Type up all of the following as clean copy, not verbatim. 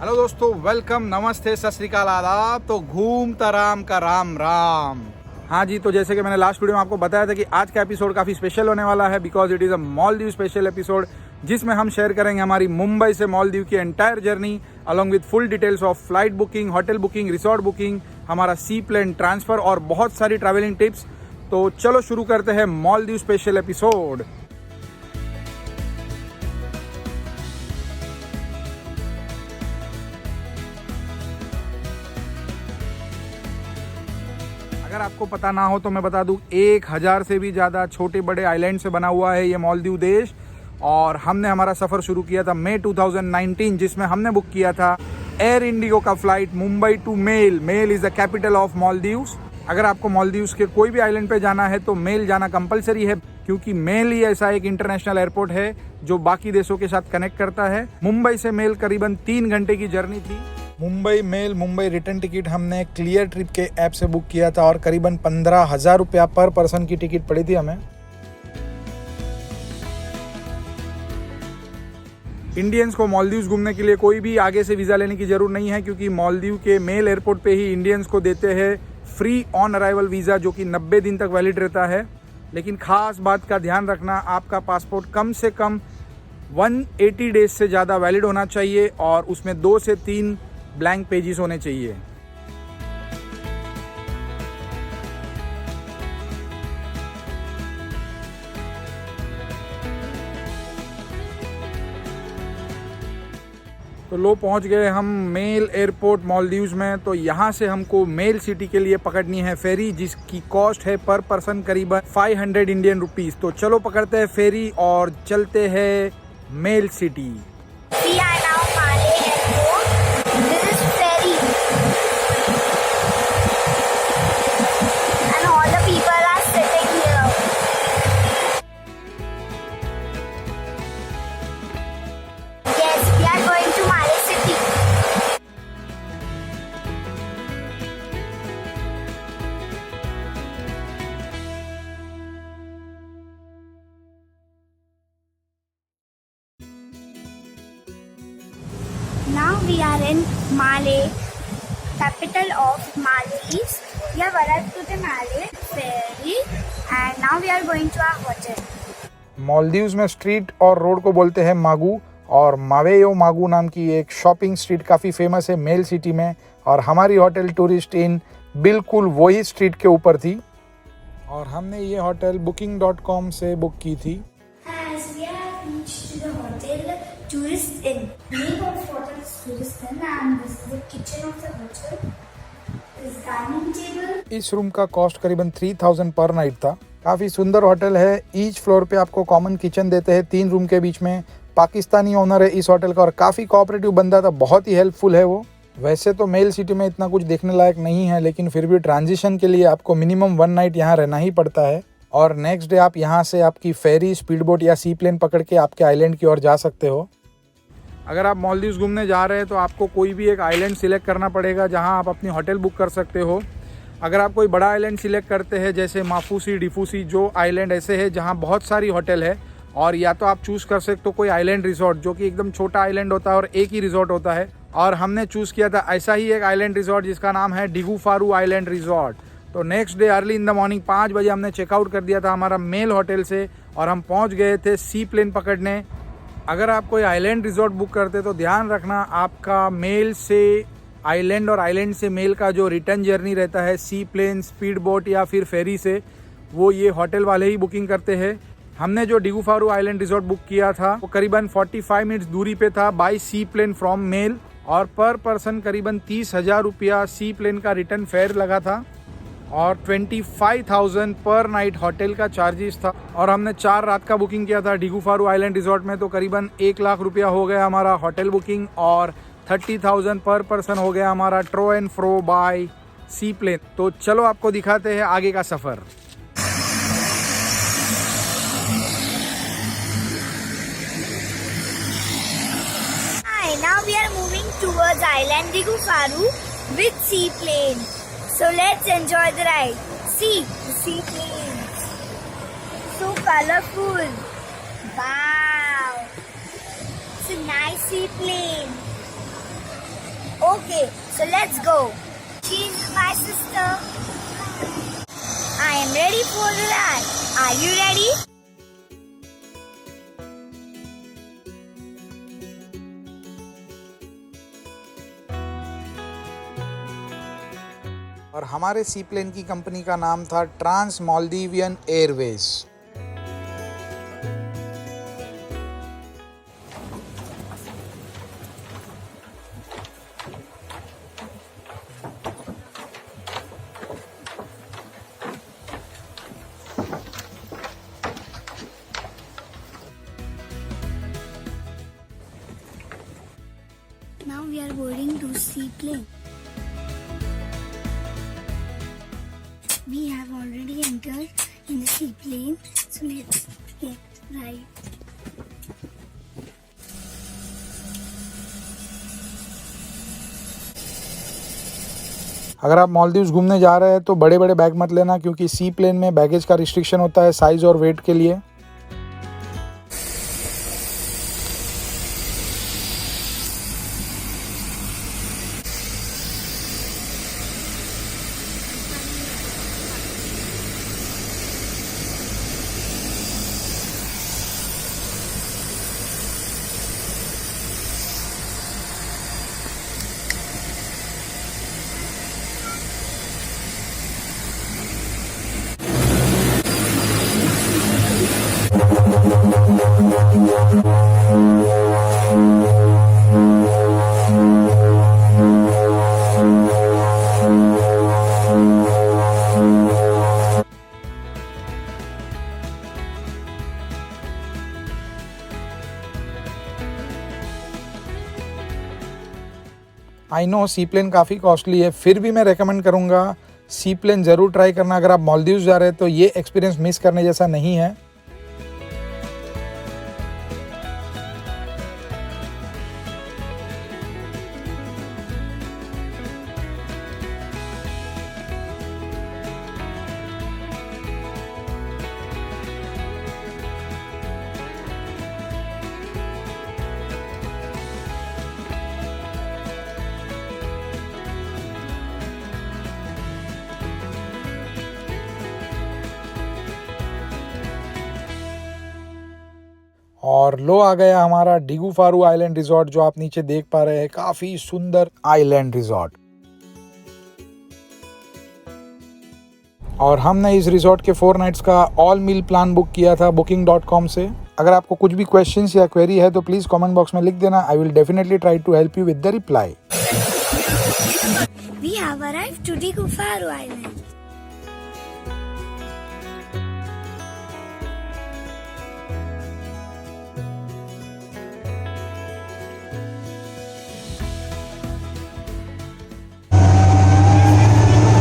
Hello दोस्तों, welcome, नमस्ते, सत श्री अकाल, आदाब। तो घूमता राम का राम राम। हाँ जी, तो जैसे कि मैंने लास्ट वीडियो में आपको बताया था कि आज का एपिसोड काफ़ी स्पेशल होने वाला है because it is a Maldives special episode, जिसमें हम शेयर करेंगे हमारी मुंबई से मालदीव की entire journey along with full details of flight booking, hotel booking, resort booking, हमारा सी प्लेन ट्रांसफ़र और बहुत सारी ट्रैवलिंग टिप्स। तो चलो शुरू करते हैं मालदीव स्पेशल एपिसोड। अगर आपको पता ना हो तो मैं बता दूं, 1000 से भी ज़्यादा छोटे बड़े आइलैंड से बना हुआ है ये मालदीव देश। और हमने हमारा सफ़र शुरू किया था मई 2019, जिसमें हमने बुक किया था एयर इंडिगो का flight Mumbai to Male. Male is the capital of Maldives. अगर आपको मालदीव्स के कोई भी आइलैंड पे जाना है तो मेल जाना कंपलसरी है, क्योंकि मेल ही ऐसा एक इंटरनेशनल एयरपोर्ट है जो बाकी देशों के साथ कनेक्ट करता है। मुंबई से मेल करीबन 3 घंटे की जर्नी थी। मुंबई मेल मुंबई रिटर्न टिकट हमने क्लियर ट्रिप के ऐप से बुक किया था और करीबन 15,000 रुपया पर पर्सन की टिकट पड़ी थी हमें। इंडियंस को मालदीव्स घूमने के लिए कोई भी आगे से वीज़ा लेने की ज़रूरत नहीं है, क्योंकि मालदीव के मेल एयरपोर्ट पे ही इंडियंस को देते हैं फ्री ऑन अराइवल वीज़ा, जो कि 90 दिन तक वैलिड रहता है। लेकिन खास बात का ध्यान रखना, आपका पासपोर्ट कम से कम 180 डेज से ज़्यादा वैलिड होना चाहिए और उसमें 2 से 3 ब्लैंक पेजेस होने चाहिए। तो लो पहुंच गए हम मेल एयरपोर्ट मालदीव्स में। तो यहाँ से हमको मेल सिटी के लिए पकड़नी है फेरी, जिसकी कॉस्ट है पर पर्सन करीबन 500 इंडियन रुपीस। तो चलो पकड़ते हैं फेरी और चलते हैं Male city. Now we are in Malé, capital of Maldives. We have arrived to the Malé ferry and now we are going to our hotel. Maldives में स्ट्रीट और रोड को बोलते हैं मागू, और मावेयो मागू नाम की एक शॉपिंग स्ट्रीट काफ़ी फेमस है मेल सिटी में। और हमारी होटल टूरिस्ट इन बिल्कुल वही स्ट्रीट के ऊपर थी और हमने ये होटल booking.com से बुक की थी। As we have reached to the hotel Tourist Inn. The name of the hotel is Tourist Inn and this is the kitchen of the hotel. This dining table. इस room का cost करीबन 3000 पर night था। काफ़ी सुंदर hotel है। Each floor पे आपको कॉमन किचन देते हैं 3 रूम के बीच में। पाकिस्तानी ओनर है इस होटल का और काफ़ी कोऑपरेटिव बंदा था, बहुत ही हेल्पफुल है वो। वैसे तो मेल सिटी में इतना कुछ देखने लायक नहीं है, लेकिन फिर भी ट्रांजिशन के लिए आपको मिनिमम 1 नाइट यहाँ रहना ही पड़ता है और नेक्स्ट डे आप यहाँ से आपकी फेरी, स्पीड बोट या सी प्लेन पकड़ के आपके आइलैंड की ओर जा सकते हो। अगर आप मालदीव्स घूमने जा रहे हैं तो आपको कोई भी एक आइलैंड सिलेक्ट करना पड़ेगा जहाँ आप अपनी होटल बुक कर सकते हो। अगर आप कोई बड़ा आइलैंड सिलेक्ट करते हैं जैसे माफूसी, डिफूसी, जो आइलैंड ऐसे है जहाँ बहुत सारी होटल है, और या तो आप चूज़ कर सकते हो कोई आइलैंड रिजॉर्ट, जो कि एकदम छोटा आइलैंड होता है और एक ही रिजॉर्ट होता है। और हमने चूज़ किया था ऐसा ही एक आइलैंड रिजॉर्ट जिसका नाम है डिगुफारू आइलैंड रिजॉर्ट। तो next day early in the morning 5 बजे हमने चेकआउट कर दिया था हमारा मेल होटल से और हम पहुँच गए थे सी प्लेन पकड़ने। अगर आप कोई आइलैंड रिजॉर्ट बुक करते तो ध्यान रखना, आपका मेल से आइलैंड और आइलैंड से मेल का जो रिटर्न जर्नी रहता है सी प्लेन, स्पीड बोट या फिर फेरी से, वो ये होटल वाले ही बुकिंग करते हैं। हमने जो डिगुफारू आइलैंड रिजॉर्ट बुक किया था वो करीबन 45 मिनट्स दूरी पे था by C plane from Male, और पर पर्सन करीबन 30,000 रुपया सी प्लेन का रिटर्न फेयर लगा था और 25,000 पर नाइट होटल का चार्जेस था। और हमने 4 रात का बुकिंग किया था डिगुफारू आइलैंड रिजॉर्ट में, तो करीबन 1 लाख रुपया हो गया हमारा होटल बुकिंग और 30,000 पर पर्सन हो गया हमारा to and fro by C plane. तो चलो आपको दिखाते हैं आगे का सफ़र। Now we are moving towards Island Digufaru with seaplane. So let's enjoy the ride. See the seaplanes. So colorful. Wow. It's a nice seaplane. Okay, so let's go. She's my sister. I am ready for the ride. Are you ready? और हमारे सी plane की company का नाम था Trans Maldivian Airways. Now we are boarding to seaplane. We have already entered in the seaplane, so let's get right. अगर आप मालदीव्स घूमने जा रहे हैं तो बड़े बड़े बैग मत लेना, क्योंकि सी प्लेन में बैगेज का रिस्ट्रिक्शन होता है साइज और वेट के लिए। आई नो सी प्लेन काफ़ी कॉस्टली है, फिर भी मैं रेकमेंड करूँगा सी प्लेन ज़रूर ट्राई करना। अगर आप मालदीव्स जा रहे हैं तो ये एक्सपीरियंस मिस करने जैसा नहीं है। और लो आ गया हमारा डिगू फारू आइलैंड रिजॉर्ट, जो आप नीचे देख पा रहे हैं, काफ़ी सुंदर आइलैंड रिजॉर्ट। और हमने इस रिजॉर्ट के 4 नाइट्स का ऑल मील प्लान बुक किया था booking.com से। अगर आपको कुछ भी क्वेश्चंस या क्वेरी है तो प्लीज़ कमेंट बॉक्स में लिख देना। I will definitely try to help you with the reply. We have arrived to Digu Faru Island.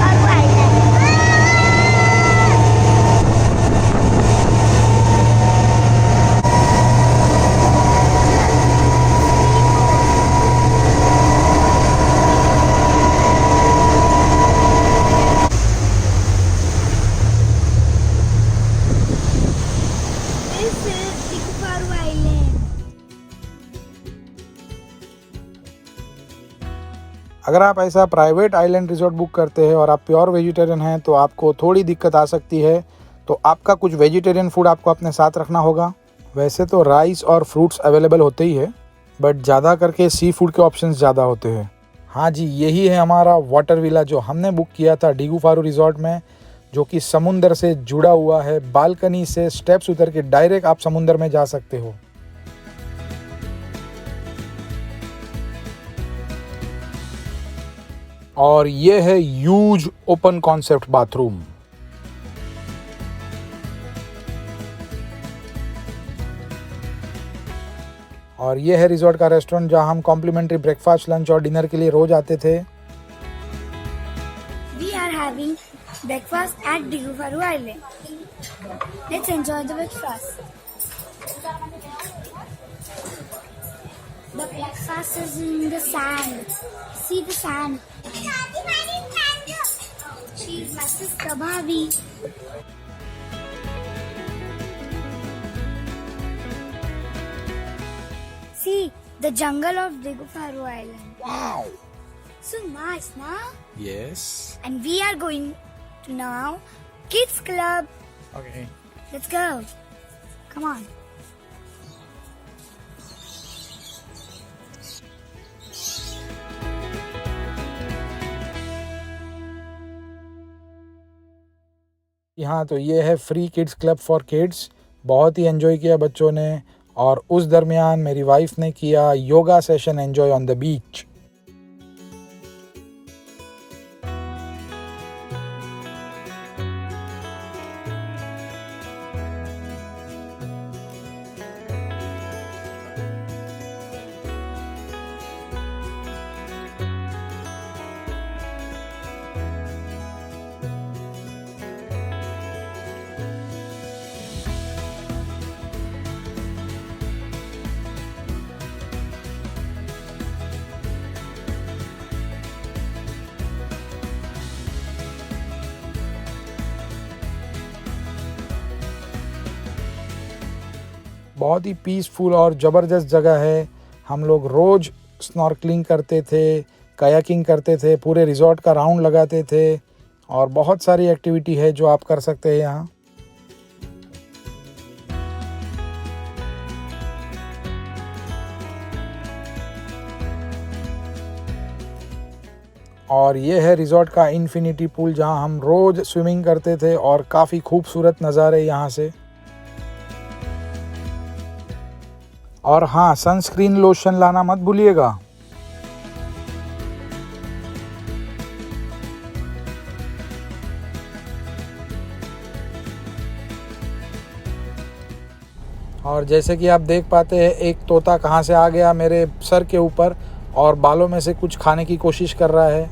Faru Island. This is Digu Faru Island. अगर आप ऐसा प्राइवेट आइलैंड रिजॉर्ट बुक करते हैं और आप प्योर वेजिटेरियन हैं तो आपको थोड़ी दिक्कत आ सकती है, तो आपका कुछ वेजिटेरियन फूड आपको अपने साथ रखना होगा। वैसे तो राइस और फ्रूट्स अवेलेबल होते ही है, बट ज़्यादा करके सी फूड के ऑप्शंस ज़्यादा होते हैं। हाँ जी, यही है हमारा वाटर विला जो हमने बुक किया था डिगू फारू रिजॉर्ट में, जो कि समुंदर से जुड़ा हुआ है। बालकनी से स्टेप्स उतर के डायरेक्ट आप समुंदर में जा सकते हो। और ये है ह्यूज ओपन कॉन्सेप्ट बाथरूम। और ये है रिजॉर्ट का रेस्टोरेंट, जहां हम कॉम्प्लीमेंट्री ब्रेकफास्ट, लंच और डिनर के लिए रोज आते थे। We are having breakfast at Digu Faru Island. Let's enjoy the breakfast. The breakfast is in the sand. See the sand. She's my sister Bhabhi. See the jungle of Digu Faru Island. Wow, So nice, na? Yes. And we are going to now Kids Club. Okay. Let's go. Come on. हाँ, तो ये है free kids club for kids. बहुत ही enjoy किया बच्चों ने, और उस दरमियान मेरी वाइफ ने किया yoga session enjoy on the beach. बहुत ही पीसफुल और ज़बरदस्त जगह है। हम लोग रोज़ स्नॉर्कलिंग करते थे, कायाकिंग करते थे, पूरे रिज़ॉर्ट का राउंड लगाते थे, और बहुत सारी एक्टिविटी है जो आप कर सकते हैं यहाँ। और ये है रिज़ॉर्ट का इन्फिनिटी पूल, जहाँ हम रोज़ स्विमिंग करते थे, और काफ़ी खूबसूरत नज़ारे यहाँ से। और हाँ, सनस्क्रीन लोशन लाना मत भूलिएगा। और जैसे कि आप देख पाते हैं, एक तोता कहाँ से आ गया मेरे सर के ऊपर और बालों में से कुछ खाने की कोशिश कर रहा है।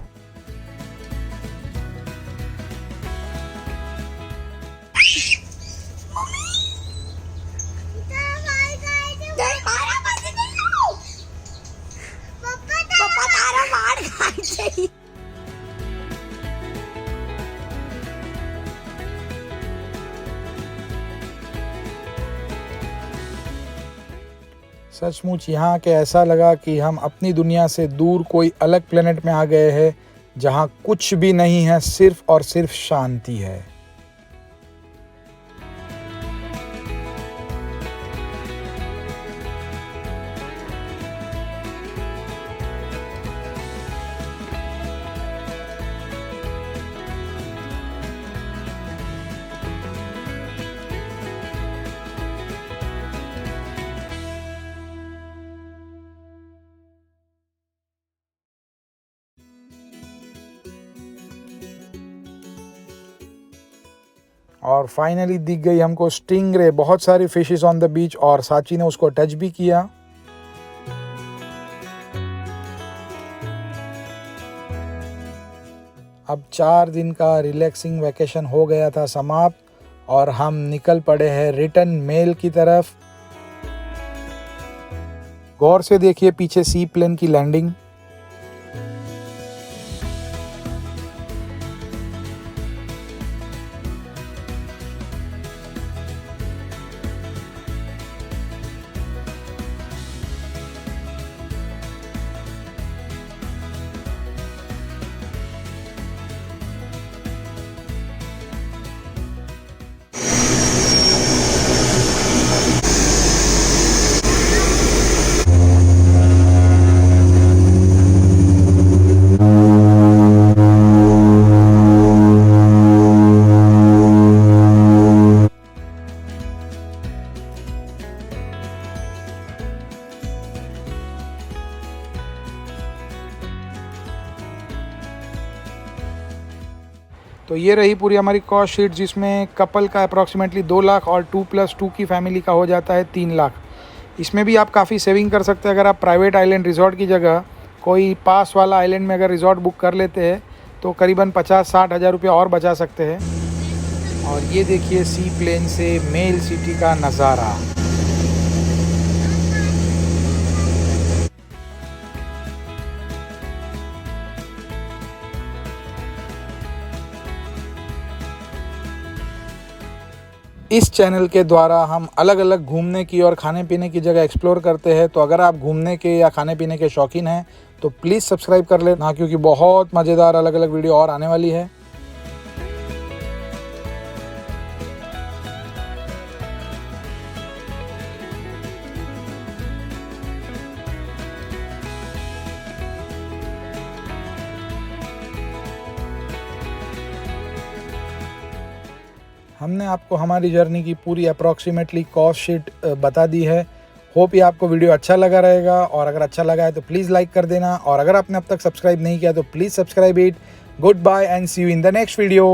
सचमुच यहाँ के ऐसा लगा कि हम अपनी दुनिया से दूर कोई अलग प्लेनेट में आ गए हैं, जहाँ कुछ भी नहीं है, सिर्फ और सिर्फ शांति है। और फाइनली दिख गई हमको स्टिंगरे, बहुत सारी फिशेस ऑन द बीच, और साची ने उसको टच भी किया। अब 4 दिन का रिलैक्सिंग वैकेशन हो गया था समाप्त, और हम निकल पड़े हैं रिटर्न मेल की तरफ। गौर से देखिए पीछे सी प्लेन की लैंडिंग। तो ये रही पूरी हमारी कॉस्ट शीट, जिसमें कपल का अप्रॉक्सीमेटली 2 लाख और 2+2 की फैमिली का हो जाता है 3 लाख। इसमें भी आप काफ़ी सेविंग कर सकते हैं अगर आप प्राइवेट आइलैंड रिजॉर्ट की जगह कोई पास वाला आइलैंड में अगर रिजॉर्ट बुक कर लेते हैं तो करीबन 50-60 हज़ार रुपया और बचा सकते हैं। और ये देखिए सी प्लेन से मेल सिटी का नज़ारा। इस चैनल के द्वारा हम अलग अलग घूमने की और खाने पीने की जगह एक्सप्लोर करते हैं। तो अगर आप घूमने के या खाने पीने के शौकीन हैं तो प्लीज़ सब्सक्राइब कर लेना, क्योंकि बहुत मज़ेदार अलग अलग वीडियो और आने वाली है। हमने आपको हमारी जर्नी की पूरी अप्रॉक्सीमेटली कॉस्ट शीट बता दी है। होप ये आपको वीडियो अच्छा लगा रहेगा, और अगर अच्छा लगा है तो प्लीज़ लाइक कर देना, और अगर आपने अब तक सब्सक्राइब नहीं किया तो please subscribe it. Goodbye and see you in the next video.